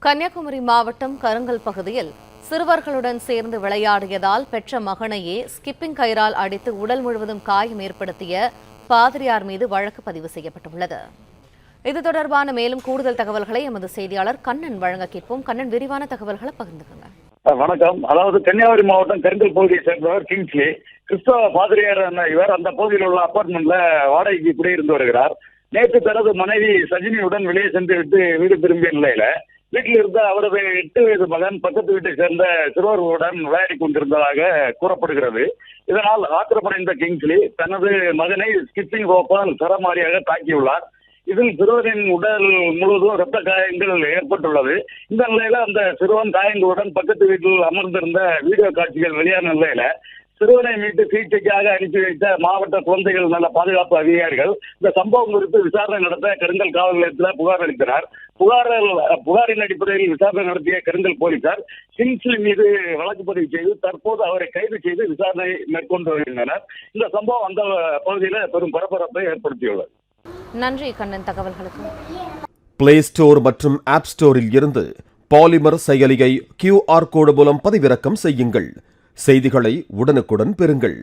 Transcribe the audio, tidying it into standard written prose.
கன்னியாகுமரி மாவட்டம் கருங்கல் பகுதியில் சிறுவர்களுடன் சேர்ந்து விளையாடியதால் பெற்ற மகனையே ஸ்கிப்பிங் கயிறால் அடித்து உடல் முழுவதும் காயம் ஏற்படுத்திய பாதிரியார் மீது வழக்கு பதிவு செய்யப்பட்டுள்ளது. இது தொடர்பான மேலும் கூடுதல் தகவல்களை எமது செய்தியாளர் கண்ணன் வழங்க கேட்போம். கண்ணன், விரிவான தகவல்களை பகிர்ந்துக்கங்க. வணக்கம். அதாவது கன்னியாகுமரி மாவட்டம் கருங்கல் பகுதியை சேர்ந்தவர் கிங்ஸ்லி. கிறிஸ்தவ பாதிரியார் இவர் அந்த பகுதியில் உள்ள அபார்ட்மெண்ட்ல வாடகைக்கு குடியிருந்து வருகிறார். நேற்று தனது மனைவி சஜினியுடன் வெளியே சென்று விட்டு வீடு திரும்பிய நிலையில வீட்டில் இருந்த அவரது 8 வயது மகன் பக்கத்து வீட்டை சேர்ந்த சிறுவர்களுடன் விளையாடி கொண்டிருந்ததாக கூறப்படுகிறது. இதனால் ஆத்திரமடைந்த கிங்ஸ்லி தனது மகனை ஸ்கிப்பிங் ரோப்பால் சரமாரியாக தாக்கியுள்ளார். இதில் சிறுவனின் உடல் முழுவதும் இரத்த காயங்கள் ஏற்பட்டுள்ளது. இந்த நிலையில அந்த சிறுவன் காயங்களுடன் பக்கத்து வீட்டில் அமர்ந்திருந்த வீடியோ காட்சிகள் வெளியான நிலையில சிறுவனை மீட்டு சிகிச்சைக்காக அனுப்பி வைத்த மாவட்ட குழந்தைகள் நல பாதுகாப்பு அதிகாரிகள் இந்த சம்பவம் குறித்து விசாரணை நடத்த கருங்கல் காவல் நிலையத்தில் புகார் அளித்தனர். புகாரின் அடிப்படையில் விசாரணை நடத்திய கருங்கல் போலீசார் கிங்ஸ்லி மீது வழக்கு பதிவு செய்து தற்போது அவரை கைது செய்து விசாரணை மேற்கொண்டு வருகின்றனர். இந்த சம்பவம் அந்த பகுதியில் பெரும் பரபரப்பை ஏற்படுத்தியுள்ளது. நன்றி கண்ணன் தகவல்களுக்கு. பிளே ஸ்டோர் மற்றும் ஆப் ஸ்டோரில் இருந்து பாலிமர் செயலியை QR கோடு மூலம் பதிவிறக்கம் செய்யுங்கள். செய்திகளை உடனுக்குடன் பெறுங்கள்.